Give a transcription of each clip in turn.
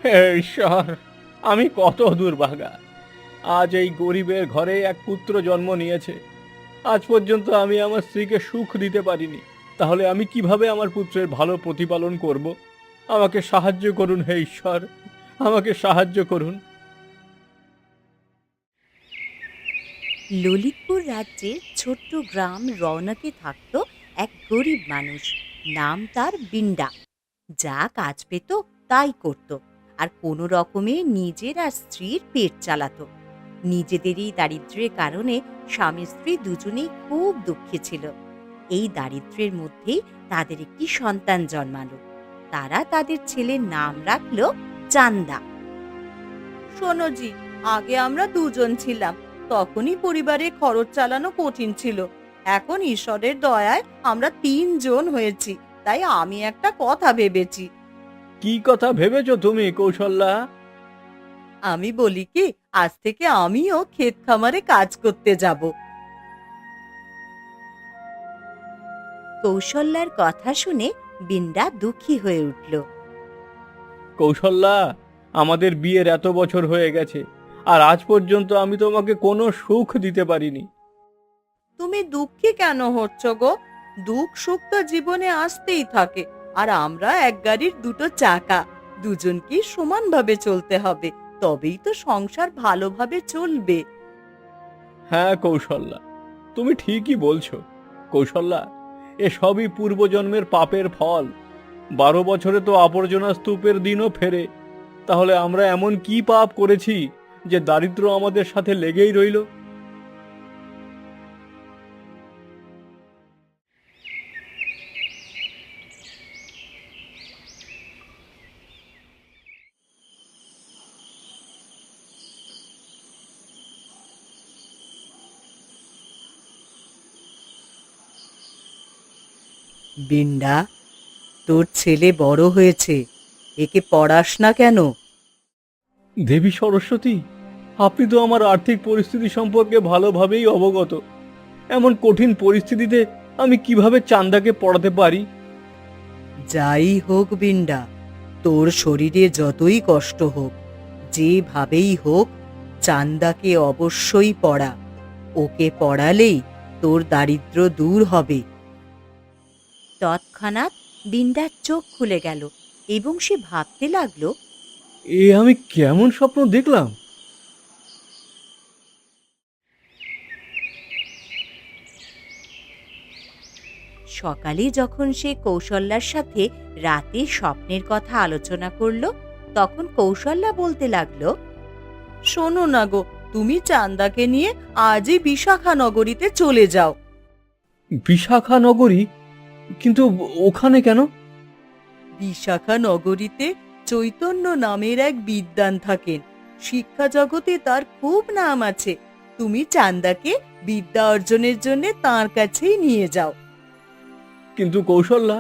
হে ঈশ্বর, আমি কত দুর্ভাগা। আজ এই গরিবের ঘরে এক পুত্র জন্ম নিয়েছে। আজ পর্যন্ত আমি আমার স্ত্রীকে সুখ দিতে পারিনি। তাহলে আমি কিভাবে আমার পুত্রের ভালো প্রতিপালন করব? আমাকে সাহায্য করুন হে ঈশ্বর, আমাকে সাহায্য করুন। ললিতপুর রাজ্যের ছোট্ট গ্রাম রওনকে থাকত এক গরিব মানুষ। নাম তার বিন্ডা। যা কাজ পেত তাই করত, আর কোনো রকমে নিজের আর স্ত্রীর পেট চালাতো। নিজেদেরই দারিদ্র্যের কারণে স্বামী স্ত্রী দুজনেই খুব দুঃখী ছিল। এই দারিদ্র্যের মধ্যেই তাদের একটি সন্তান জন্মালো। তারা তাদের ছেলের নাম রাখল চান্দা। শোনো জি, আগে আমরা দুজন ছিলাম, তখনই পরিবারে খরচ চালানো কঠিন ছিল। এখন ঈশ্বরের দয়ায় আমরা তিনজন হয়েছি, তাই আমি একটা কথা ভেবেছি। কি কথা ভেবেছো তুমি, কৌশল্যা? আমি বলি কি, আজ থেকে আমিও ক্ষেত খামারে কাজ করতে যাব। কৌশল্যার কথা শুনে বিন্ডা দুঃখী হয়ে উঠল। কৌশল্যা, আমাদের বিয়ের এত বছর হয়ে গেছে, আর আজ পর্যন্ত আমি তোমাকে কোনো সুখ দিতে পারিনি। তুমি দুঃখী কেন হচ্ছ গো? দুঃখ সুখ তো জীবনে আসতেই থাকে। আর আমরা এক গাড়ির দুটো চাকা, দুজনকে সমানভাবে চলতে হবে, তবেই তো সংসার ভালোভাবে চলবে। হ্যাঁ কৌশল্যা, তুমি ঠিকই বলছো। কৌশল্যা, এসবই পূর্বজন্মের পাপের ফল। 12 বছরে তো আবর্জনা স্তূপের দিনও ফেরে। তাহলে আমরা এমন কি পাপ করেছি যে দারিদ্র্য আমাদের সাথে লেগেই রইল? বিন্ডা, তোর ছেলে বড় হয়েছে, একে পড়াস না কেন? দেবী সরস্বতী, আপনি তো আমার আর্থিক পরিস্থিতি সম্পর্কে ভালোভাবেই অবগত। এমন কঠিন পরিস্থিতিতে আমি কিভাবে চান্দাকে পড়াতে পারি? যাই হোক বিন্ডা, তোর শরীরে যতই কষ্ট হোক, যেভাবেই হোক, চান্দাকে অবশ্যই পড়া। ওকে পড়ালেই তোর দারিদ্র্য দূর হবে। তৎক্ষণাৎ বিন্দার চোখ খুলে গেল এবং সে ভাবতে লাগলো, এ আমি কেমন স্বপ্ন দেখলাম? সকালে যখন সে কৌশল্যার সাথে রাতে স্বপ্নের কথা আলোচনা করল, তখন কৌশল্যা বলতে লাগলো, শোনো না গো, তুমি চান্দাকে নিয়ে আজই বিশাখা নগরীতে চলে যাও। বিশাখা নগরী? কিন্তু ওখানে কেন? বিশাখা নগরীতে চৈতন্য নামের এক বিদ্বান থাকেন। শিক্ষা জগতে তার খুব নাম আছে। তুমি চান্দাকে বিদ্যা অর্জনের জন্য তার কাছেই নিয়ে যাও। কিন্তু কৌশল্যা,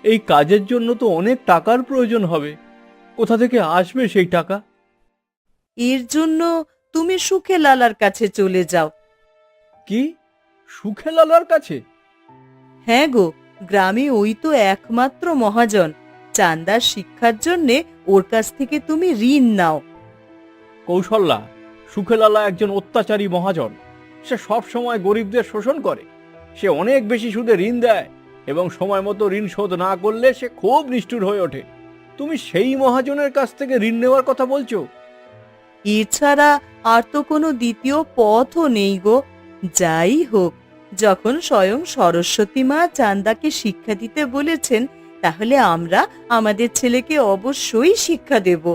এই কাজের জন্য তো অনেক টাকার প্রয়োজন হবে। কোথা থেকে আসবে সেই টাকা? এর জন্য তুমি সুখে লালার কাছে চলে যাও। কি? সুখেলালার কাছে? হ্যাঁ গো, গ্রামে ওই তো একমাত্র মহাজন। চান্দার শিক্ষার জন্যে ওর কাছ থেকে তুমি ঋণ নাও। কৌশল্যা, সুখেলালা একজন অত্যাচারী মহাজন। সে সব সময় গরিবদের শোষণ করে। সে অনেক বেশি সুদে ঋণ দেয়, এবং সময় মতো ঋণ শোধ না করলে সে খুব নিষ্ঠুর হয়ে ওঠে। তুমি সেই মহাজনের কাছ থেকে ঋণ নেওয়ার কথা বলছো? এছাড়া আর তো কোনো দ্বিতীয় পথও নেই গো। যাই হোক, যখন স্বয়ং সরস্বতী মা চান্দাকে শিক্ষা দিতে বলেছেন, তাহলে আমরা আমাদের ছেলেকে অবশ্যই শিক্ষা দেব।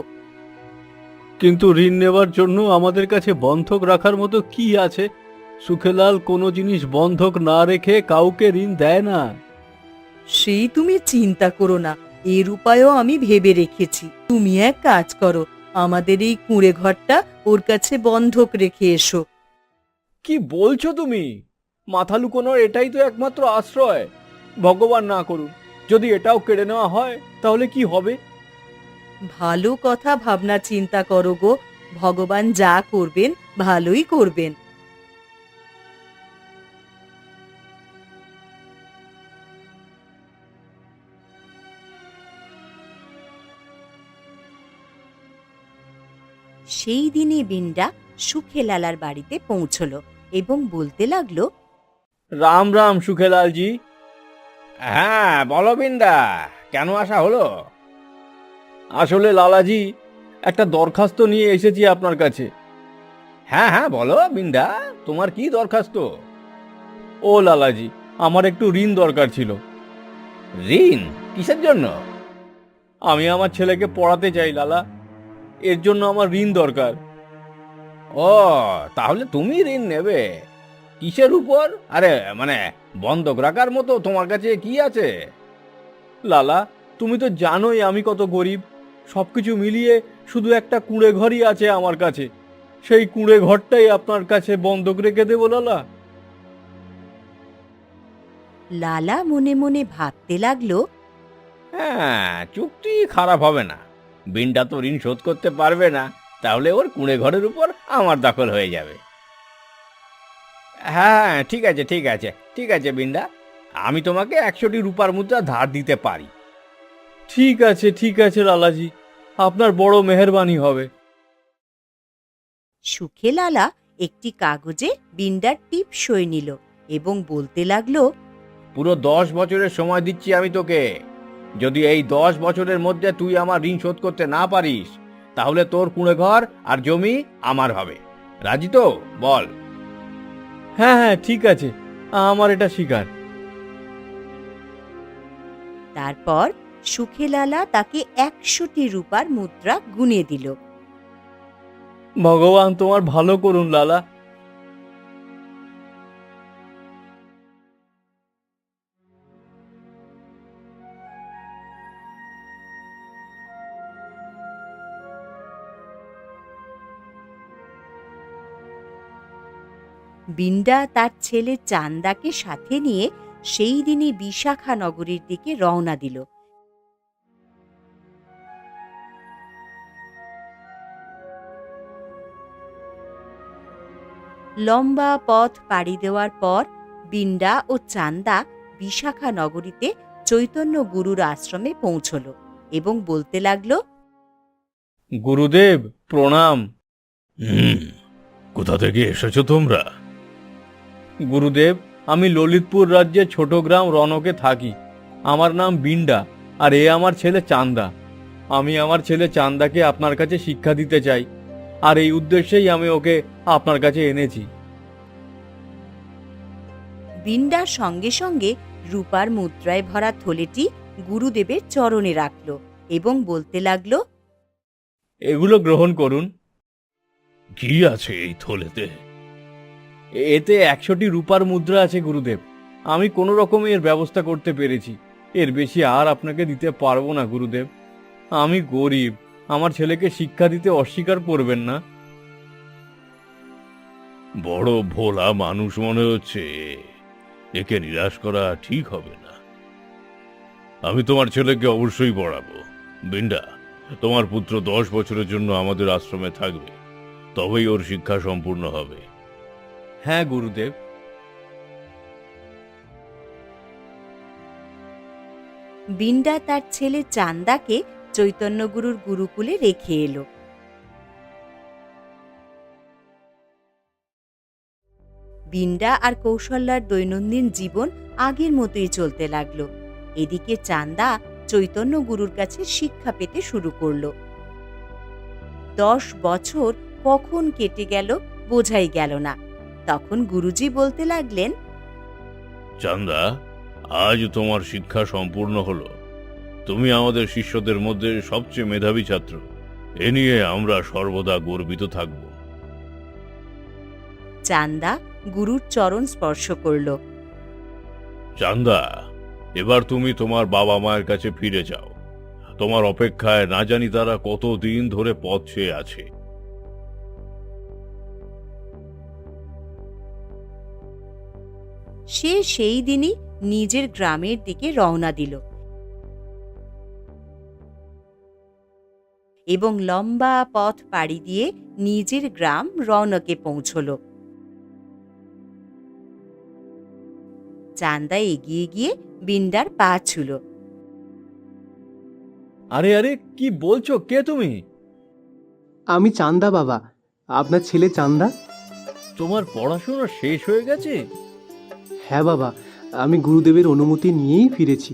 কিন্তু ঋণ নেওয়ার জন্য আমাদের কাছে বন্ধক রাখার মতো কি আছে? সুখেলাল কোনো জিনিস বন্ধক না রেখে কাউকে ঋণ দেয় না। সেই তুমি চিন্তা করো না, এর উপায়ও আমি ভেবে রেখেছি। তুমি এক কাজ করো, আমাদের এই কুঁড়ে ঘরটা ওর কাছে বন্ধক রেখে এসো। কি বলছো তুমি? মাথা লুকোনোর এটাই তো একমাত্র আশ্রয়। ভগবান না করুন, যদি এটাও কেড়ে নেওয়া হয় তাহলে কি হবে? ভালো কথা ভাবনা চিন্তা করো গো, ভগবান যা করবেন ভালোই করবেন। সেই দিনই বিন্ডা সুখে লালার বাড়িতে পৌঁছলো এবং বলতে লাগলো, রাম রাম সুখেলালজি। হ্যাঁ বলো বিন্দা, কেন আসা হলো? আসলে লালাজি, একটা দরখাস্ত নিয়ে এসেছি আপনার কাছে। হ্যাঁ হ্যাঁ বলো বিন্দা, তোমার কি দরখাস্ত? ও লালাজি, আমার একটু ঋণ দরকার ছিল। ঋণ? কিসের জন্য? আমি আমার ছেলেকে পড়াতে চাই লালা, এর জন্য আমার ঋণ দরকার। ও, তাহলে তুমি ঋণ নেবে? কিসের উপর? আরে মানে বন্ধক রাখার মতো তোমার কাছে কি আছে? লালা, তুমি তো জানোই আমি কত গরিব। সবকিছু মিলিয়ে শুধু একটা কুঁড়ে ঘরই আছে আমার কাছে। সেই কুঁড়ে ঘরটাই আপনার কাছে বন্ধক রেখে দেবো লালা। লালা মনে মনে ভাবতে লাগলো, হ্যাঁ, চুক্তি খারাপ হবে না। বিনটা তো ঋণ শোধ করতে পারবে না, তাহলে ওর কুঁড়ে ঘরের উপর আমার দখল হয়ে যাবে। হ্যাঁ ঠিক আছে ঠিক আছে ঠিক আছে বিন্ডা, আমি তোমাকে 100টি রূপার মুদ্রা ধার দিতে পারি। ঠিক আছে লালাজি, আপনার বড় মেহেরবানি হবে। সুখে লালা একটি কাগজে বিন্ডার টিপ সই নিল এবং বলতে লাগলো, পুরো 10 বছরের সময় দিচ্ছি আমি তোকে। যদি এই 10 বছরের মধ্যে তুই আমার ঋণ শোধ করতে না পারিস, তাহলে তোর কুঁড়ে ঘর আর জমি আমার হবে। রাজি তো? বল। হ্যাঁ হ্যাঁ ঠিক আছে, আমার এটা স্বীকার। তারপর সুখে লালা তাকে 100টি রূপার মুদ্রা গুনে দিল। ভগবান তোমার ভালো করুন লালা। বিন্ডা তার ছেলে চান্দাকে সাথে নিয়ে সেই দিনই বিশাখা নগরীর দিকে রওনা দিল। লম্বা পথ পাড়ি দেওয়ার পর বিন্ডা ও চান্দা বিশাখা নগরীতে চৈতন্য গুরুর আশ্রমে পৌঁছল এবং বলতে লাগলো, গুরুদেব প্রণাম। হুম, কোথা থেকে এসেছো তোমরা? গুরুদেব, আমি ললিতপুর রাজ্যের ছোট গ্রাম রনকে থাকি। আমার নাম বিন্ডা, আর এ আমার ছেলে চান্দা। আমি আমার ছেলে চান্দাকে আপনার কাছে শিক্ষা দিতে চাই, আর এই উদ্দেশ্যেই আমি ওকে আপনার কাছে এনেছি। বিন্ডার সঙ্গে সঙ্গে রূপার মুদ্রায় ভরা থলেটি গুরুদেবের চরণে রাখল এবং বলতে লাগলো, এগুলো গ্রহণ করুন। কি আছে এই থলেতে? এতে 100টি রূপার মুদ্রা আছে গুরুদেব। আমি কোনো রকমে এর ব্যবস্থা করতে পেরেছি। এর বেশি আর আপনাকে দিতে পারবো না গুরুদেব। আমি গরিব, আমার ছেলেকে শিক্ষা দিতে অস্বীকার করবেন না। বড় ভোলা মানুষ মনে হচ্ছে, একে নিরাশ করা ঠিক হবে না। আমি তোমার ছেলেকে অবশ্যই পড়াবো। বিন্ডা, তোমার পুত্র 10 বছরের জন্য আমাদের আশ্রমে থাকবে, তবেই ওর শিক্ষা সম্পূর্ণ হবে। হ্যাঁ গুরুদেব। বিন্ডা তার ছেলে চান্দাকে চৈতন্যগুরুর গুরুকুলে রেখে এলো। বিন্ডা আর কৌশল্যার দৈনন্দিন জীবন আগের মতোই চলতে লাগলো। এদিকে চান্দা চৈতন্য গুরুর কাছে শিক্ষা পেতে শুরু করলো। 10 বছর কখন কেটে গেল বোঝাই গেল না। তখন গুরুজি বলতে লাগলেন, চান্দা, আজ তোমার শিক্ষা সম্পূর্ণ হলো। তুমি আমাদের শিষ্যদের মধ্যে সবচেয়ে মেধাবী ছাত্র। এ নিয়ে আমরা সর্বদা গর্বিত থাকব। চান্দা গুরুর চরণ স্পর্শ করল। চান্দা, এবার তুমি তোমার বাবা মায়ের কাছে ফিরে যাও। তোমার অপেক্ষায় না জানি তারা কতদিন ধরে পথ চেয়ে আছে। সে সেই দিনই নিজের গ্রামের দিকে রওনা দিল এবং লম্বা পথ পাড়ি দিয়ে নিজের গ্রাম রৌনকে পৌঁছল। চান্দা এগিয়ে গিয়ে বিন্ডার পা ছুল। আরে আরে, কি বলছো? কে তুমি? আমি চান্দা বাবা, আপনার ছেলে চান্দা। তোমার পড়াশোনা শেষ হয়ে গেছে? হ্যাঁ বাবা, আমি গুরুদেবের অনুমতি নিয়েই ফিরেছি।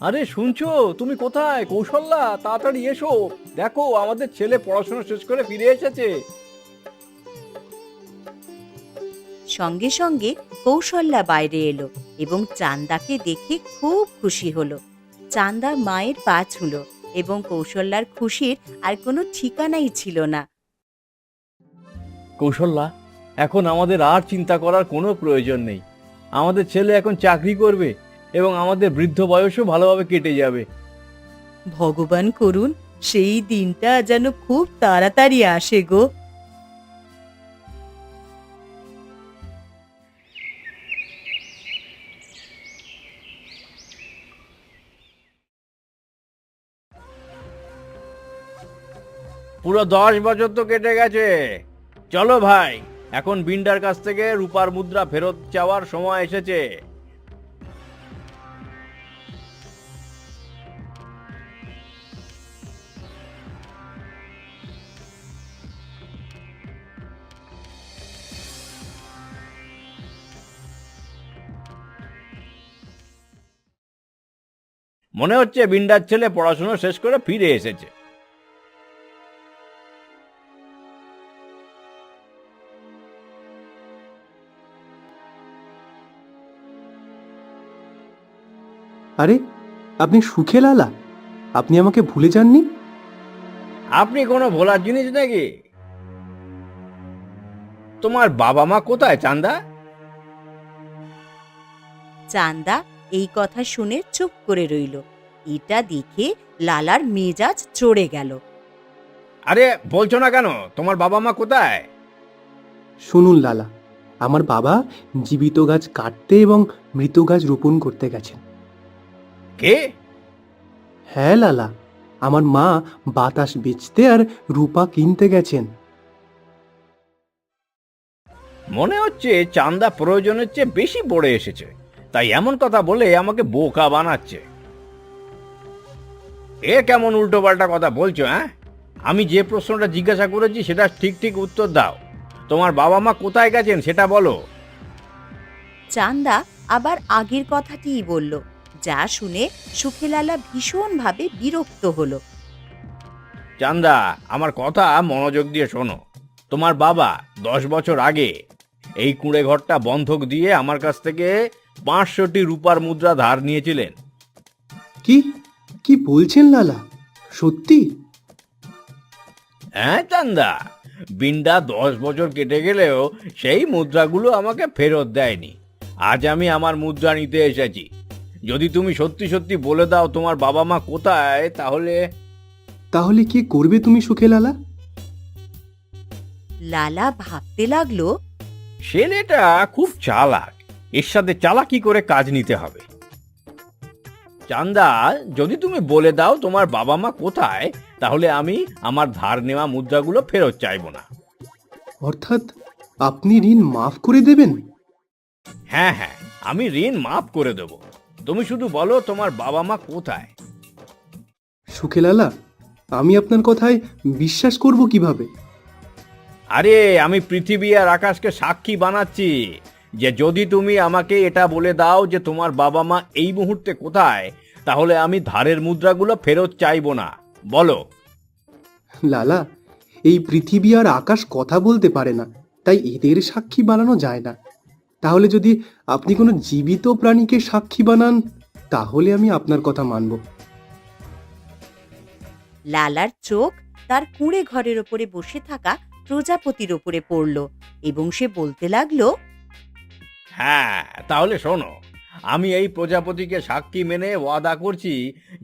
আরে শুনছো, তুমি কোথায়? কৌশল্যা, তাড়াতাড়ি এসো, দেখো আমাদের ছেলে পড়াশোনা শেষ করে ফিরে এসেছে। সঙ্গে সঙ্গে কৌশল্যা বাইরে এলো এবং চান্দাকে দেখে খুব খুশি হলো। চান্দা মায়ের পা ছুঁলো এবং কৌশল্যার খুশির আর কোনো ঠিকানাই ছিল না। কৌশল্যা, এখন আমাদের আর চিন্তা করার কোনো প্রয়োজন নেই। আমাদের ছেলে এখন চাকরি করবে এবং আমাদের বৃদ্ধ বয়সও ভালোভাবে কেটে যাবে। ভগবান করুন সেই দিনটা যেন খুব তাড়াতাড়ি আসে গো। পুরো 10 বছর তো কেটে গেছে। চলো ভাই, এখন বিন্ডার কাছ থেকে রূপার মুদ্রা ফেরত চাওয়ার সময় এসেছে। মনে হচ্ছে বিন্ডার ছেলে পড়াশোনা শেষ করে ফিরে এসেছে। আরে, আপনি সুখে লালা? আপনি আমাকে ভুলে যাননি? আপনি কোনো ভোলার জিনিস নাকি? তোমার বাবা মা কোথায় চান্দা? চান্দা এই কথা শুনে চুপ করে রইল। এটা দেখে লালার মেজাজ চড়ে গেল। আরে বলছো না কেন, তোমার বাবা মা কোথায়? শুনুন লালা, আমার বাবা জীবিত গাছ কাটতে এবং মৃত গাছ রোপণ করতে গেছেন। কে? হ্যাঁ লালা, আমার মা বাতাস বেচতে আর রূপা কিনতে গেছেন। মনে হচ্ছে চান্দা প্রয়োজনের চেয়ে বেশি পড়ে এসেছে, তাই এমন কথা বলে আমাকে বোকা বানাচ্ছে। এ কেমন উল্টোপাল্টা কথা বলছো? হ্যাঁ, আমি যে প্রশ্নটা জিজ্ঞাসা করেছি সেটা ঠিক ঠিক উত্তর দাও। তোমার বাবা মা কোথায় গেছেন সেটা বলো। চান্দা আবার আগের কথাটিই বলল, যা শুনে সুখেলালা ভীষণভাবে বিরক্ত হলো। চান্দা, আমার কথা মনোযোগ দিয়ে শোনো। তোমার বাবা 10 বছর আগে এই কুঁড়ে ঘরটা বন্ধক দিয়ে আমার কাছ থেকে 500টি রূপার মুদ্রা ধার নিয়েছিলেন। কি কি বলছেন লালা? সত্যি? হ্যাঁ চান্দা, বিন্ডা 10 বছর কেটে গেলেও সেই মুদ্রাগুলো আমাকে ফেরত দেয়নি। আজ আমি আমার মুদ্রা নিতে এসেছি। যদি তুমি সত্যি সত্যি বলে দাও তোমার বাবা মা কোথায়, তাহলে তাহলে কি করবে তুমি সুখে লালা? লালা ভাবতে লাগলো, ছেলেটা খুব চালাক, এর সাথে চালাকি করে কাজ নিতে হবে। চান্দা, যদি তুমি বলে দাও তোমার বাবা মা কোথায়, তাহলে আমি আমার ধার নেওয়া মুদ্রাগুলো ফেরত চাইবো না। অর্থাৎ আপনি ঋণ মাফ করে দেবেন? হ্যাঁ হ্যাঁ, আমি ঋণ মাফ করে দেব। তুমি শুধু বলো তোমার বাবা মা কোথায়। সুখে লালা, আমি আপনার কথায় বিশ্বাস করব কিভাবে? আরে আমি পৃথিবী আর আকাশকে সাক্ষী বানাচ্ছি যে যদি তুমি আমাকে এটা বলে দাও যে তোমার বাবা মা এই মুহূর্তে কোথায়, তাহলে আমি ধারের মুদ্রাগুলো ফেরত চাইবো না। বলো। লালা, এই পৃথিবী আর আকাশ কথা বলতে পারে না, তাই এদের সাক্ষী বানানো যায় না। তাহলে যদি আপনি কোনো জীবিত প্রাণীকে সাক্ষী বানান, তাহলে আমি আপনার কথা মানব। লালার চোখ তার কুঁড়ে ঘরের ওপরে বসে থাকা প্রজাপতির ওপরে পড়ল এবং সে বলতে লাগলো, হ্যাঁ, তাহলে শোনো, আমি এই প্রজাপতিকে সাক্ষী মেনে ওয়াদা করছি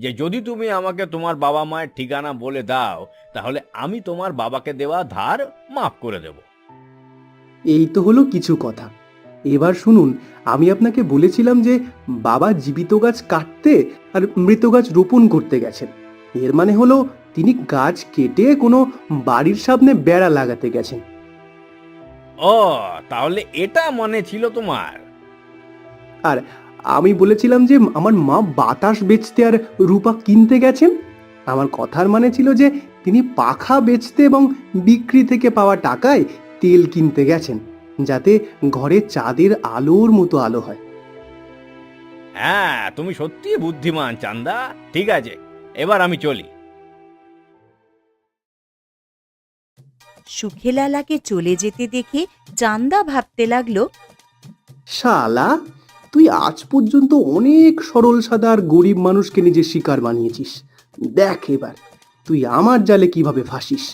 যে যদি তুমি আমাকে তোমার বাবা মায়ের ঠিকানা বলে দাও, তাহলে আমি তোমার বাবাকে দেওয়া ধার মাফ করে দেব। এই তো হলো কিছু কথা। এবার শুনুন, আমি আপনাকে বলেছিলাম যে বাবা জীবিত গাছ কাটতে আর মৃত গাছ রোপণ করতে গেছেন। এর মানে হলো তিনি গাছ কেটে কোনো বাড়ির সামনে বেড়া লাগাতে গেছেন। ও, তাহলে এটা মনে ছিল তোমার? আর আমি বলেছিলাম যে আমার মা বাতাস বেচতে আর রূপা কিনতে গেছেন। আমার কথার মানে ছিল যে তিনি পাখা বেচতে এবং বিক্রি থেকে পাওয়া টাকায় তেল কিনতে গেছেন, যাতে ঘরে চাঁদের আলোর মতো আলো হয়। হ্যাঁ, তুমি সত্যি বুদ্ধিমান চান্দা। ঠিক আছে, এবার আমি চলি। সুখেলালাকে চলে যেতে দেখে চান্দা ভাবতে লাগলো, শালা, তুই আজ পর্যন্ত অনেক সরল সাদা আর গরিব মানুষকে নিজের শিকার বানিয়েছিস। দেখ এবার তুই আমার জালে কিভাবে ফাঁসিস।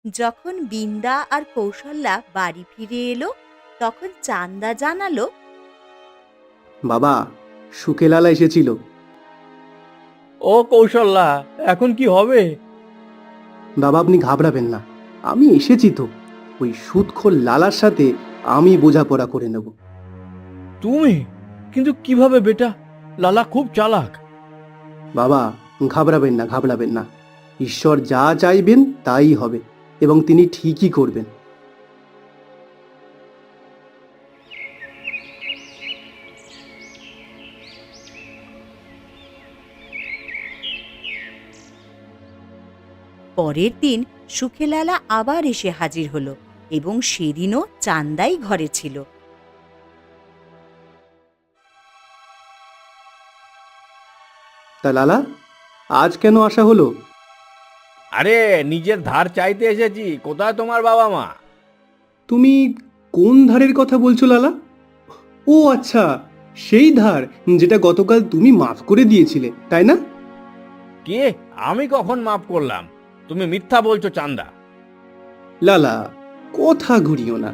যখন বিন্দা আর কৌশল্যা বাড়ি ফিরে এলো, তখন চান্দা জানালো, বাবা, সুখেলালা এসেছিল। ও কৌশল্যা, এখন কি হবে? বাবা, আপনি ঘাবড়াবেন না, আমি এসেছি তো। ওই সুদখোর লালার সাথে আমি বোঝাপড়া করে নেব। তুমি? কিন্তু কিভাবে বেটা? লালা খুব চালাক। বাবা, ঘাবড়াবেন না, ঘাবড়াবেন না। ঈশ্বর যা চাইবেন তাই হবে, এবং তিনি ঠিকই করবেন। পরের দিন সুখেলালা আবার এসে হাজির হলো এবং সেদিনও চান্দাই ঘরে ছিল। তা লালা, আজ কেন আসা হলো? আরে, নিজের ধার চাইতে এসেছি। কোথায় তোমার বাবা মা? তুমি কোন ধারের কথা বলছো লালা? ও আচ্ছা, সেই ধার যেটা গতকাল তুমি মাফ করে দিয়েছিলে, তাই না? কে? আমি কখন মাফ করলাম? তুমি মিথ্যা বলছো চান্দা। লালা, কথা ঘুরিও না।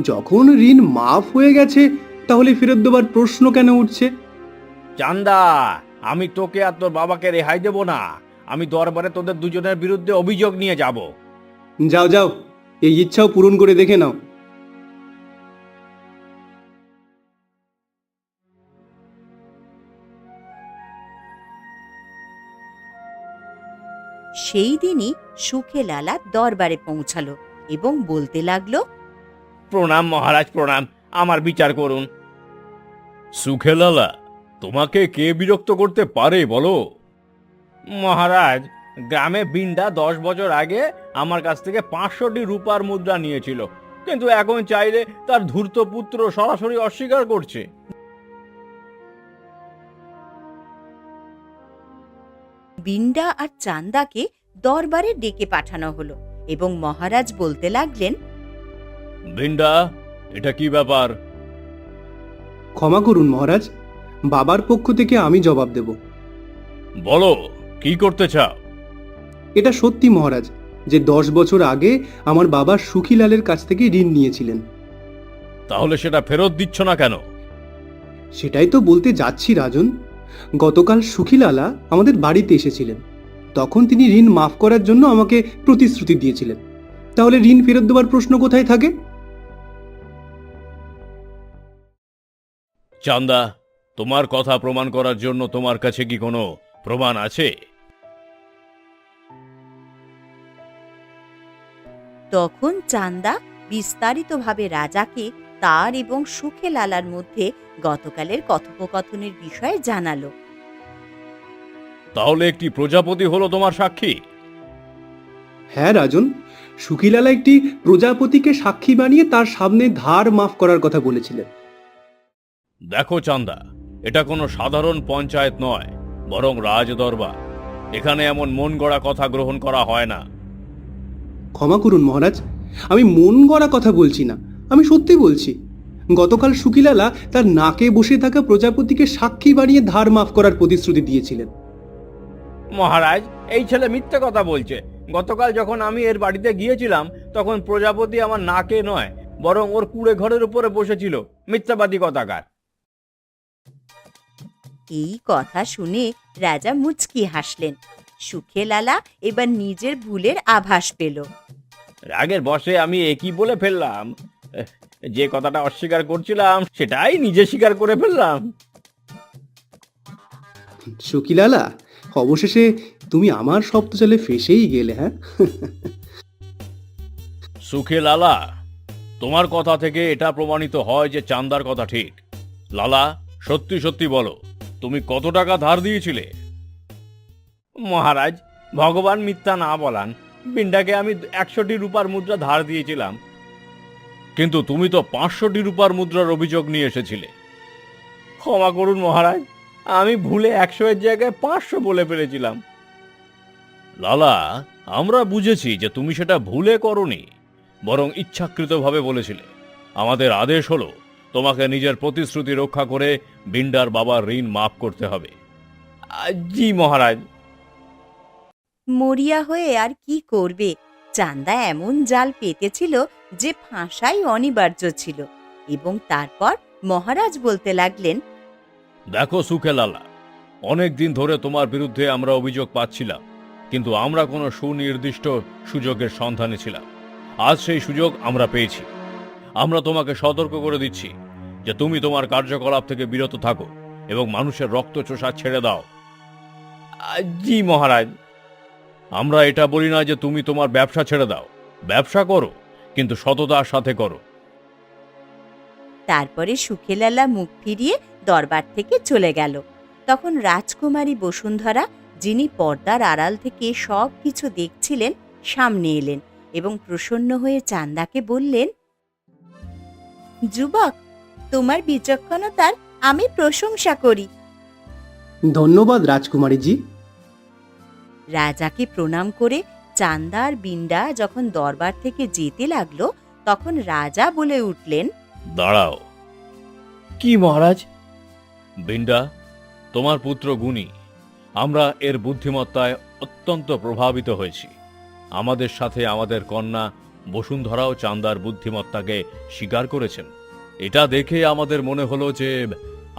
যখন ঋণ মাফ হয়ে গেছে, তাহলে ফেরত দেবার প্রশ্ন কেন উঠছে? চান্দা, আমি তোকে আর তোর বাবাকে রেহাই দেব না। আমি দরবারে তোদের দুজনের বিরুদ্ধে অভিযোগ নিয়ে যাব। যাও যাও, এই ইচ্ছাও পূরণ করে দেখে নাও। সেই দিনই সুখেলালা দরবারে পৌঁছালো এবং বলতে লাগলো, প্রণাম মহারাজ, প্রণাম। আমার বিচার করুন। সুখেলালা, তোমাকে কে বিরক্ত করতে পারে বলো? মহারাজ, গ্রামে বিন্ডা 10 বছর আগে আমার কাছ থেকে 500টি রূপার মুদ্রা নিয়েছিল, কিন্তু এখন চাইলে তার ধূর্ত পুত্র সরাসরি অস্বীকার করছে। বিন্ডা আর চান্দাকে দরবারে ডেকে পাঠানো হলো এবং মহারাজ বলতে লাগলেন, বিন্ডা, এটা কি ব্যাপার? ক্ষমা করুন মহারাজ, বাবার পক্ষ থেকে আমি জবাব দেব। বলো, কি করতে চাও? এটা সত্যি মহারাজ যে 10 বছর আগে আমার বাবা সুখীলালের কাছ থেকে ঋণ নিয়েছিলেন। তাহলে সেটা ফেরত দিচ্ছ না কেন? সেটাই তো বলতে যাচ্ছি রাজন। গতকাল সুখীলালা আমাদের বাড়িতে এসেছিলেন। তখন তিনি ঋণ মাফ করার জন্য আমাকে প্রতিশ্রুতি দিয়েছিলেন। তাহলে ঋণ ফেরত দেওয়ার প্রশ্ন কোথায় থাকে? চান্দা, তোমার কথা প্রমাণ করার জন্য তোমার কাছে কি কোনো প্রমাণ আছে? তখন চান্দা বিস্তারিতভাবে রাজাকে তার এবং সুখেলালার মধ্যে গতকালের কথোপকথনের বিষয়ে জানালো। তাহলে একটি প্রজাপতি হলো তোমার সাক্ষী? হ্যাঁ রাজন, সুখীলালা একটি প্রজাপতিকে সাক্ষী বানিয়ে তার সামনে ধার মাফ করার কথা বলেছিলেন। দেখো চান্দা, এটা কোনো সাধারণ পঞ্চায়েত নয়, বরং রাজ দরবার। এখানে এমন মন গড়া কথা গ্রহণ করা হয় না। ক্ষমা করুন মহারাজ, আমি মন গড়া কথা বলছি না, আমি সত্যি বলছি। গতকাল সুখীলালা তার নাকে বসে থাকা প্রজাপতিকে সাক্ষী বানিয়ে ধার মাফ করার প্রতিশ্রুতি দিয়েছিলেন। মহারাজ, এই ছেলে মিথ্যে কথা বলছে। গতকাল যখন আমি এর বাড়িতে গিয়েছিলাম, তখন প্রজাপতি আমার নাকে নয়, বরং ওর কুড়ে ঘরের উপরে বসেছিল। মিথ্যাবাদী কথাকার। এই কথা শুনে রাজা মুচকি হাসলেন। সুখেলালা এবার নিজের ভুলের আভাস পেল। রাগের বশে আমি একই বলে ফেললাম। যে কথাটা অস্বীকার করছিলাম সেটাই নিজে স্বীকার করে ফেললাম। সুখীলালা, অবশেষে তুমি আমার শব্দজালে ফেসেই গেলে। হ্যাঁ, সুখে লালা, তোমার কথা থেকে এটা প্রমাণিত হয় যে চান্দার কথা ঠিক। লালা, সত্যি সত্যি বলো, তুমি কত টাকা ধার দিয়েছিলে? মহারাজ, ভগবান মিথ্যা না বলান, বিন্ডাকে আমি 100টি রূপার মুদ্রা ধার দিয়েছিলাম। কিন্তু তুমি তো 500টি রূপার মুদ্রার অভিযোগ নিয়ে এসেছিলে। ক্ষমা করুন মহারাজ, আমি ভুলে 100 এর জায়গায় 500 বলে ফেলেছিলাম। লালা, আমরা বুঝেছি যে তুমি সেটা ভুলে করনি, বরং ইচ্ছাকৃতভাবে বলেছিলে। আমাদের আদেশ হলো তোমাকে নিজের প্রতিশ্রুতি রক্ষা করে বিন্ডার বাবার ঋণ মাফ করতে হবে। জি মহারাজ। মরিয়া হয়ে আর কি করবে, চান্দা এমন জাল পেতেছিল যে ফাঁসাই অনিবার্য ছিল। এবং তারপর মহারাজ বলতে লাগলেন, দেখো সুখে লালা, অনেক দিন ধরে তোমার বিরুদ্ধে আমরা অভিযোগ পাচ্ছিলাম, কিন্তু আমরা কোনো সুনির্দিষ্ট সুযোগের সন্ধানে ছিলাম। আজ সেই সুযোগ আমরা পেয়েছি। আমরা তোমাকে সতর্ক করে দিচ্ছি যে তুমি তোমার কার্যকলাপ থেকে বিরত থাকো এবং মানুষের রক্ত চোষা ছেড়ে দাও। জি মহারাজ। আমরা এটা বলি না যে তুমি তোমার ব্যবসা ছেড়ে দাও, ব্যবসা করো, কিন্তু সততার সাথে করো। তারপরে সুখেলালা মুখ ফিরিয়ে দরবার থেকে চলে গেল। তখন রাজকুমারী বসুন্ধরা, যিনি পর্দার আড়াল থেকে সব কিছু দেখছিলেন, সামনে এলেন এবং প্রসন্ন হয়ে চান্দাকে বললেন, যুবক, তোমার বিচক্ষণতার আমি প্রশংসা করি। ধন্যবাদ রাজকুমারীজি। রাজাকে প্রণাম করে চান্দা আর বিন্ডা যখন দরবার থেকে যেতে লাগলো, তখন রাজা বলে উঠলেন, দাঁড়াও। কি মহারাজ? বিন্ডা, তোমার পুত্র গুণী। আমরা এর বুদ্ধিমত্তায় অত্যন্ত প্রভাবিত হয়েছি। আমাদের সাথে আমাদের কন্যা বসুন্ধরাও চান্দার বুদ্ধিমত্তাকে স্বীকার করেছেন। এটা দেখে আমাদের মনে হলো যে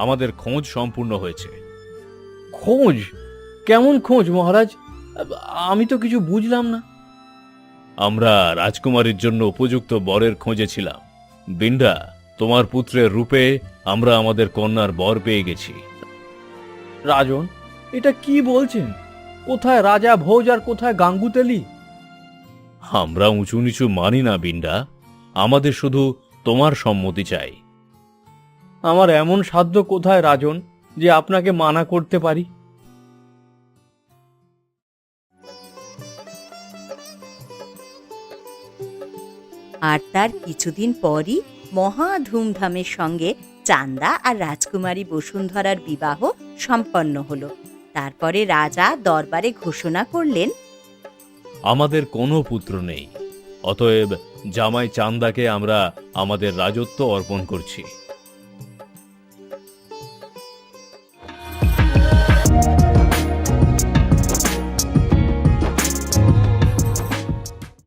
আমাদের খোঁজ সম্পূর্ণ হয়েছে। খোঁজ? কেমন খোঁজ মহারাজ? আমি তো কিছু বুঝলাম না। আমরা রাজকুমারীর জন্য উপযুক্ত বরের খোঁজে ছিলাম। বিন্ডা, তোমার পুত্রের রূপে আমরা আমাদের কন্যার বর পেয়ে গেছি। রাজন, এটা কি বলছেন? কোথায় রাজা ভোজ আর কোথায় গাঙ্গুতেলি? আমরা উঁচু নিচু মানি না বিন্ডা, আমাদের শুধু তোমার সম্মতি চাই। আমার এমন সাধ্য কোথায় রাজন যে আপনাকে মানা করতে পারি? আর তার কিছুদিন পরই মহা ধুমধামের সঙ্গে চান্দা আর রাজকুমারী বসুন্ধরার বিবাহ সম্পন্ন হলো। তারপরে রাজা দরবারে ঘোষণা করলেন, আমাদের কোনো পুত্র নেই, অতএব জামাই চান্দাকে আমরা আমাদের রাজত্ব অর্পণ করছি।